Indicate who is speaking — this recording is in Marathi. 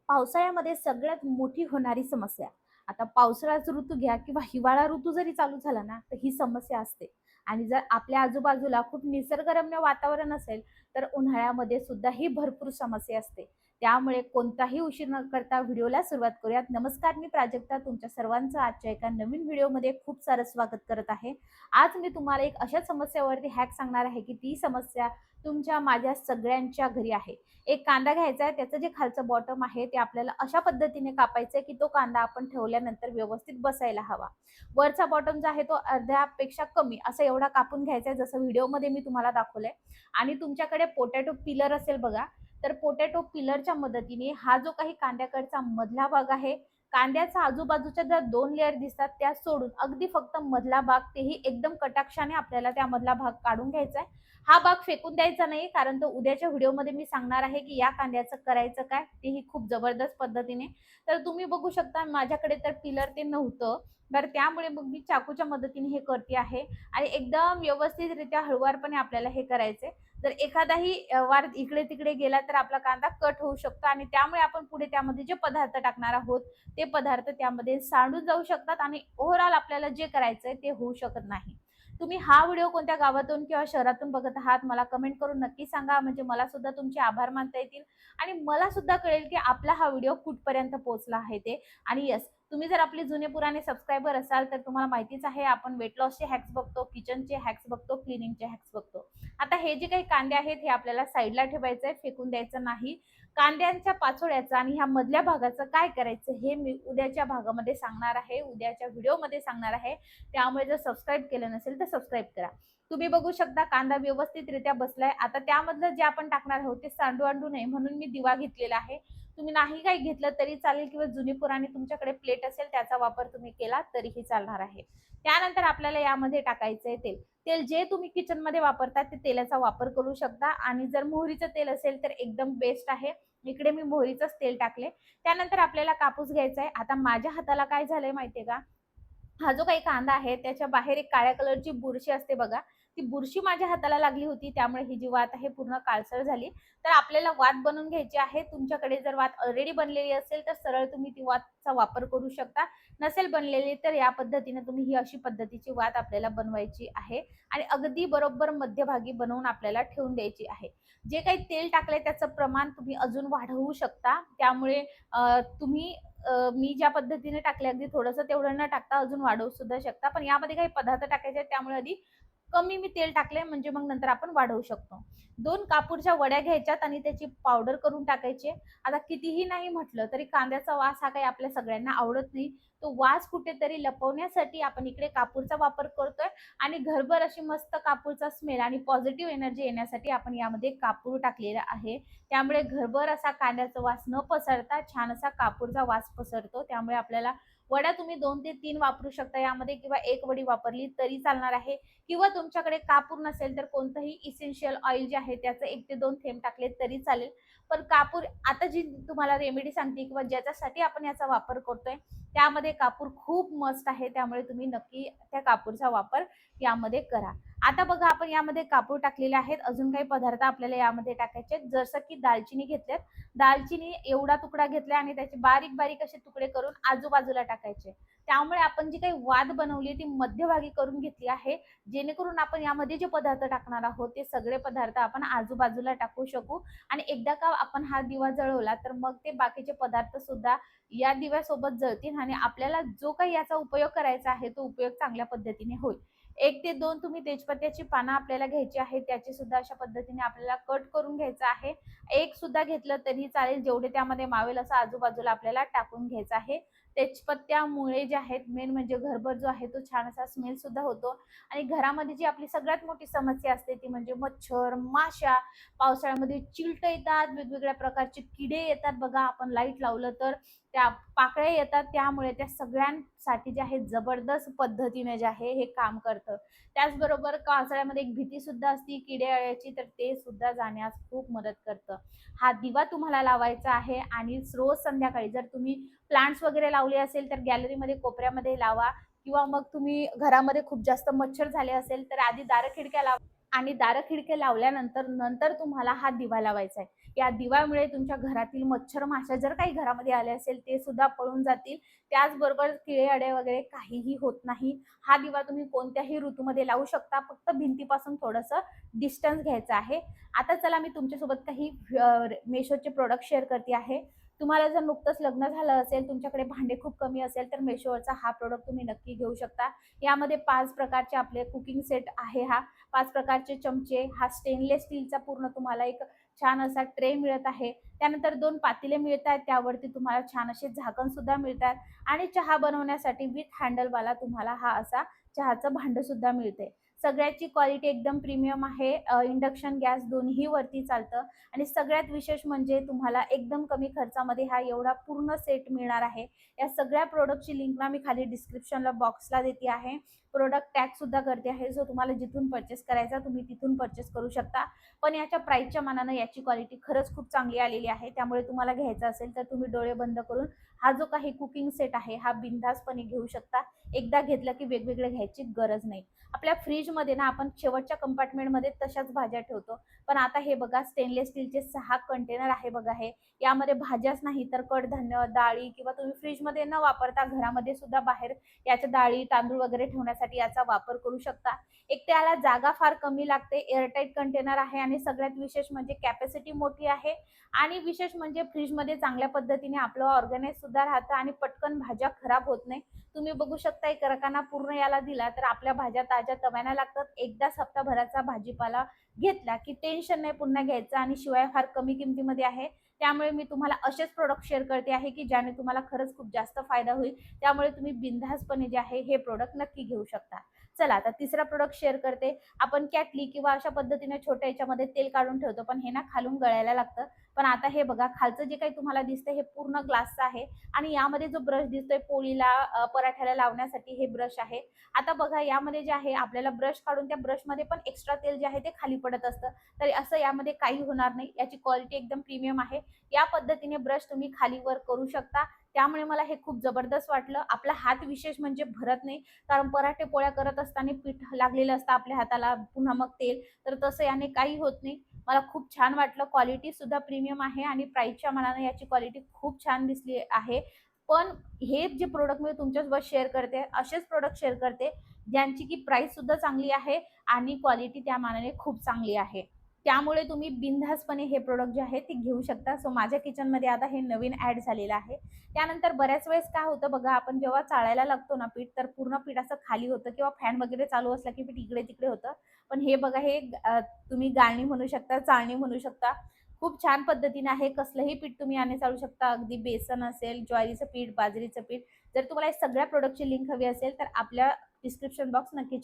Speaker 1: पावसाळ्यामध्ये सगळ्यात मोठी होणारी समस्या. आता पावसाळ्याचा ऋतू घ्या किंवा हिवाळा ऋतू जरी चालू झाला ना, तर ही समस्या असते. आणि जर आपल्या आजूबाजूला खूप निसर्गरम्य वातावरण असेल, तर उन्हाळ्यामध्ये सुद्धा ही भरपूर समस्या असते. त्यामुळे कोणताही उशीर न करता व्हिडिओला सुरुवात करूयात. नमस्कार, मी प्राजक्ता तुमच्या सर्वांचं आजच्या एका नवीन व्हिडिओमध्ये खूप सारं स्वागत करत आहे. आज मी तुम्हाला एक अशा समस्येवरती हॅक सांगणार आहे, की ती समस्या तुमच्या माझ्या सगळ्यांच्या घरी आहे. एक कांदा घ्यायचा आहे, त्याचं जे खालचं बॉटम आहे ते आपल्याला अशा पद्धतीने कापायचं आहे की तो कांदा आपण ठेवल्यानंतर व्यवस्थित बसायला हवा. वरचा बॉटम जो आहे तो अर्ध्यापेक्षा कमी असं एवढा कापून घ्यायचा आहे, जसं व्हिडिओमध्ये मी तुम्हाला दाखवलंय. आणि तुमच्याकडे पोटॅटो पिलर असेल बघा, तर पोटॅटो पिलरच्या मदतीने हा जो काही कांद्याकडचा मधला भाग आहे, कांद्याचा आजूबाजूच्या ज्या 2 लेयर दिसतात त्या सोडून अगदी फक्त मधला भाग, तेही एकदम कटाक्षाने आपल्याला त्या मधला भाग काढून घ्यायचा आहे. हा भाग फेकून द्यायचा नाही, कारण तो उद्याच्या व्हिडिओमध्ये मी सांगणार आहे की या कांद्याचं करायचं काय, तेही खूप जबरदस्त पद्धतीने. तर तुम्ही बघू शकता माझ्याकडे तर पिलर ते नव्हतं, तर त्यामुळे मग मी चाकूच्या मदतीने हे करते आहे. आणि एकदम व्यवस्थितरित्या हळूवारपणे आपल्याला हे करायचंय. जर एखादाही वार इकडे तिकडे गेला तर आपला कांदा कट होऊ शकतो, आणि त्यामुळे आपण पुढे त्यामध्ये जे पदार्थ टाकणार आहोत ते पदार्थ त्यामध्ये सांडून जाऊ शकतात, आणि ओव्हरऑल आपल्याला जे करायचंय ते होऊ शकत नाही. तुम्ही हा व्हिडिओ कोणत्या गावातून किंवा शहरातून बघत आहात, मला कमेंट करून नक्की सांगा, म्हणजे मला सुद्धा तुमचे आभार मानता येतील. आणि मला सुद्धा कळेल की आपला हा व्हिडिओ कुठपर्यंत पोहोचला आहे ते. आणि यस, तुम्ही जर आपले जुने पुराणे सबस्क्रायबर असाल तर तुम्हाला माहितीच आहे, आपण वेट लॉसचे हॅक्स बघतो, किचनचे हॅक्स बघतो, क्लिनिंगचे हॅक्स बघतो. आता हे जे काही कांदे आहेत हे आपल्याला साईडला ठेवायचंय, फेकून द्यायचं नाही. कांद्यांच्या पाचोळ्याचं आणि ह्या मधल्या भागाचं काय करायचं हे मी उद्याच्या भागामध्ये सांगणार आहे, उद्याच्या व्हिडिओमध्ये सांगणार आहे. त्यामुळे जर सबस्क्राईब केलं नसेल तर सबस्क्राईब करा. तुम्ही बघू शकता कांदा व्यवस्थितरित्या बसलाय. आता त्यामधलं जे आपण टाकणार आहोत ते सांडू आणू नये म्हणून मी दिवा घेतलेला आहे. तुम्ही नाही काही घेतलं तरी चालेल, किंवा जुनी पुराणी तुमच्याकडे प्लेट असेल त्याचा वापर तुम्ही केला तरीही चालणार आहे. त्यानंतर आपल्याला यामध्ये टाकायचंय तेल. तेल जे तुम्ही किचनमध्ये वापरतात ते तेलाचा वापर करू शकता, आणि जर मोहरीचं तेल असेल तर एकदम बेस्ट आहे. इकडे मी मोहरीचंच तेल टाकले. त्यानंतर आपल्याला कापूस घ्यायचा आहे. आता माझ्या हाताला काय झालंय माहितीये का, हा जो काही कांदा आहे त्याच्या बाहेर एक काळ्या कलरची बुरशी असते बघा, ती बुरशी माझ्या हाताला लागली होती, त्यामुळे ही जी वात आहे पूर्ण काळसर झाली. तर आपल्याला वात बनवून घ्यायची आहे. तुमच्याकडे जर वात ऑलरेडी बनलेली असेल तर सरळ तुम्ही ती वातचा वापर करू शकता. नसेल बनलेली तर या पद्धतीने तुम्ही ही अशी पद्धतीची वात आपल्याला बनवायची आहे. आणि अगदी बरोबर मध्यभागी बनवून आपल्याला ठेवून द्यायची आहे. जे काही तेल टाकलंय त्याचं प्रमाण तुम्ही अजून वाढवू शकता. त्यामुळे तुम्ही मी ज्या पद्धतीने टाकले अगदी थोडंसं तेवढं न टाकता अजून वाढवू सुद्धा शकता. पण यामध्ये काही पदार्थ टाकायचे आहेत त्यामुळे आधी कमी मी तेल टाकले, म्हणजे मग नंतर आपण वाढवू शकतो. 2 कापूरच्या वड्या घ्यायच्यात आणि त्याची पावडर करून टाकायची. आता कितीही नाही म्हटलं तरी कांद्याचा वास हा काही आपल्या सगळ्यांना आवडत नाही. तो वास कुठेतरी लपवण्यासाठी आपण इकडे कापूरचा वापर करतोय. आणि घरभर अशी मस्त कापूरचा स्मेल आणि पॉझिटिव्ह एनर्जी येण्यासाठी आपण यामध्ये कापूर टाकलेला आहे. त्यामुळे घरभर असा कांद्याचा वास न पसरता छान असा कापूरचा वास पसरतो. त्यामुळे आपल्याला वड्या तुम्ही 2 ते 3 वापरू शकता यामध्ये, किंवा 1 वडी वापरली तरी चालणार आहे. किंवा तुमच्याकडे कापूर नसेल तर कोणतंही इसेन्शियल ऑइल जे आहे त्याचं 1 ते 2 थेंब टाकले तरी चालेल. पण कापूर, आता जी तुम्हाला रेमेडी सांगते किंवा ज्याच्यासाठी आपण याचा वापर करतोय त्यामध्ये कापूर खूप मस्त आहे. त्यामुळे तुम्ही नक्की त्या कापूरचा वापर यामध्ये करा. आता बघा, आपण यामध्ये कापूर टाकलेले आहेत. अजून काही पदार्थ आपल्याला यामध्ये टाकायचे आहेत, जसं की दालचिनी घेतल्यात. दालचिनी एवढा तुकडा घेतला आणि त्याचे बारीक बारीक असे तुकडे करून आजूबाजूला टाकायचे. त्यामुळे आपण जी काही वात बनवली ती मध्यभागी करून घेतली आहे, जेणेकरून आपण यामध्ये जे पदार्थ टाकणार आहोत ते सगळे पदार्थ आपण आजूबाजूला टाकू शकू. आणि एकदा का आपण हा दिवा जळवला तर मग ते बाकीचे पदार्थ सुद्धा या दिव्यासोबत जळतील, आणि आपल्याला जो काही याचा उपयोग करायचा आहे तो उपयोग चांगल्या पद्धतीने होईल. 1 ते 2 तुम्ही तेजपत्त्याची पानं आपल्याला घ्यायची आहे, त्याची सुद्धा अशा पद्धतीने आपल्याला कट करून घ्यायचं आहे. एक सुद्धा घेतलं तरी चालेल, जेवढे त्यामध्ये मावेल असं आजूबाजूला आपल्याला टाकून घ्यायचं आहे. तेजपत्त्यामुळे जे आहेत मेन म्हणजे घरभर जो आहे तो छान असा स्मेल सुद्धा होतो. आणि घरामध्ये जी आपली सगळ्यात मोठी समस्या असते ती म्हणजे मच्छर, माशा. पावसाळ्यामध्ये चिलटं येतात, वेगवेगळ्या प्रकारचे किडे येतात बघा, आपण लाईट लावलं तर त्या पाकळ्या येतात. त्यामुळे त्या सगळ्यांसाठी जे आहे जबरदस्त पद्धतीने जे आहे हे काम करतं. त्याचबरोबर पावसाळ्यामध्ये एक भीती सुद्धा असते किडे अळ्याची, तर ते सुद्धा जाण्यास खूप मदत करतं. हा दिवा तुम्हाला लावायचा आहे, आणि रोज संध्याकाळी जर तुम्ही प्लांट्स वगैरे लावले असेल तर गॅलरीमध्ये कोपऱ्यामध्ये लावा. किंवा मग तुम्ही घरामध्ये खूप जास्त मच्छर झाले असेल तर आधी दारं खिडक्या लावा, आणि दारं खिडक्या लावल्यानंतर तुम्हाला हा दिवा लावायचा आहे. या दिव्यामुळे तुमच्या घरातील मच्छर माशा जर काही घरामध्ये आले असेल ते सुद्धा पळून जातील. त्याचबरोबर किडे अडे वगैरे काहीही होत नाही. हा दिवा तुम्ही कोणत्याही ऋतूमध्ये लावू शकता. फक्त भिंतीपासून थोडंसं डिस्टन्स घ्यायचं आहे. आता चला मी तुमच्यासोबत काही मेशोचे प्रोडक्ट शेअर करते आहे. तुम्हाला जर नुकतंच लग्न झालं असेल, तुमच्याकडे भांडे खूप कमी असेल, तर मेशोवरचा हा प्रोडक्ट तुम्ही नक्की घेऊ शकता. यामध्ये 5 प्रकारचे आपले कुकिंग सेट आहे हा. 5 प्रकारचे चमचे, हा स्टेनलेस स्टीलचा पूर्ण तुम्हाला एक छान असा ट्रे मिळत आहे. त्यानंतर 2 पातेले मिळतात, त्यावरती तुम्हाला छान असे झाकण सुद्धा मिळतात आणि चहा बनवण्यासाठी विथ हँडलवाला तुम्हाला हा असा चहाचं भांडं सुद्धा मिळते. सगळ्याची क्वालिटी एकदम प्रीमियम आहे. इंडक्शन, गॅस दोन्ही वरती चालतं आणि सगळ्यात विशेष म्हणजे तुम्हाला एकदम कमी खर्चामध्ये हा एवढा पूर्ण सेट मिळणार आहे. या सगळ्या प्रॉडक्टची लिंक ना मी खाली डिस्क्रिप्शनला बॉक्सला देते आहे. प्रॉडक्ट टॅग सुद्धा करते आहे. जो तुम्हाला जिथून परचेस करायचा तुम्ही तिथून परचेस करू शकता. पण याच्या प्राईसच्या मानानं याची क्वालिटी खरंच खूप चांगली आलेली आहे. त्यामुळे तुम्हाला घ्यायचा असेल तर तुम्ही डोळे बंद करून हा जो काही कुकिंग सेट आहे हा बिनधास्तपणे घेऊ शकता. एकदा घेतलं की वेगवेगळे घ्यायची गरज नाही. आपल्या फ्रीजमध्ये ना आपण शेवटच्या कंपार्टमेंटमध्ये तशाच भाज्या ठेवतो. पण आता हे बघा स्टेनलेस स्टीलचे 6 कंटेनर आहे बघा हे. यामध्ये भाज्याच नाही तर कडधान्य, डाळी किंवा तुम्ही फ्रीजमध्ये न वापरता घरामध्ये सुद्धा बाहेर याच्या डाळी, तांदूळ वगैरे ठेवण्यासाठी याचा वापर करू शकता. एक त्याला जागा फार कमी लागते, एअरटाईट कंटेनर आहे आणि सगळ्यात विशेष म्हणजे कॅपॅसिटी मोठी आहे आणि विशेष म्हणजे फ्रीजमध्ये चांगल्या पद्धतीने आपलं ऑर्गनाइज सुद्धा राहतं आणि पटकन भाज्या खराब होत नाही. तुम्ही बघू शकता एक रकाना पूर्ण याला दिला तर आपल्या भाज्या ताज्या तव्यानं लागतात. एकदाच हप्ताभराचा भाजीपाला घेतला की टेन्शन नाही पुन्हा घ्यायचं आणि शिवाय फार कमी किमतीमध्ये आहे. त्यामुळे मी तुम्हाला असेच प्रोडक्ट शेअर करते आहे की ज्याने तुम्हाला खरंच खूप जास्त फायदा होईल. त्यामुळे तुम्ही बिनधास्तपणे जे आहे हे प्रोडक्ट नक्की घेऊ शकता. चला आता तिसरा प्रोडक्ट शेअर करते. आपण कॅटली किंवा अशा पद्धतीने छोट्या ह्याच्यामध्ये तेल काढून ठेवतो, पण हे ना खालून गळायला लागतं. पण आता हे बघा खालचं जे काही तुम्हाला दिसतंय हे पूर्ण ग्लासचं आहे आणि यामध्ये जो ब्रश दिसतोय पोळीला, पराठ्याला लावण्यासाठी हे ब्रश आहे. आता बघा यामध्ये जे आहे आपल्याला ब्रश काढून त्या ब्रशमध्ये पण एक्स्ट्रा तेल जे आहे ते खाली पडत असतं. तर असं यामध्ये काही होणार नाही. याची क्वालिटी एकदम प्रीमियम आहे. या पद्धतीने ब्रश तुम्ही खाली वर करू शकता. त्यामुळे मला हे खूप जबरदस्त वाटलं. आपला हात विशेष म्हणजे भरत नाही. कारण पराठे पोळ्या करत असताना पीठ लागलेलं असतं आपल्या हाताला, पुन्हा मग तेल. तर तसं याने काही होत नाही. मला खूप छान वाटलं. क्वालिटी सुद्धा प्रीमियम आहे आणि प्राईसच्या मानाने याची क्वालिटी खूप छान दिसली आहे. पण हे जे प्रॉडक्ट मी तुमच्यासोबत शेअर करते, असेच प्रॉडक्ट शेअर करते, ज्यांची की प्राईस सुद्धा चांगली आहे आणि क्वालिटी त्या मानाने खूप चांगली आहे. त्यामुळे तुम्ही बिनधास्तपणे हे प्रॉडक्ट जे आहे ते घेऊ शकता. सो माझ्या किचनमध्ये आता हे नवीन ॲड झालेलं आहे. त्यानंतर बऱ्याच वेळेस काय होतं बघा, आपण जेव्हा चाळायला लागतो ना पीठ, तर पूर्ण पीठ असं खाली होतं किंवा फॅन वगैरे चालू असला की पीठ इकडे-तिकडे होतं. पण हे बघा हे तुम्ही गाळणी म्हणू शकता, चाळणी म्हणू शकता. खूप छान पद्धतीने आहे. कसलंही पीठ तुम्ही याने चाळू शकता. अगदी बेसन असेल, ज्वारीचं पीठ, बाजरीचं पीठ. जर तुम्हाला या सगळ्या प्रॉडक्टची लिंक हवी असेल, तर आपल्या डिस्क्रिप्शन बॉक्स नक्की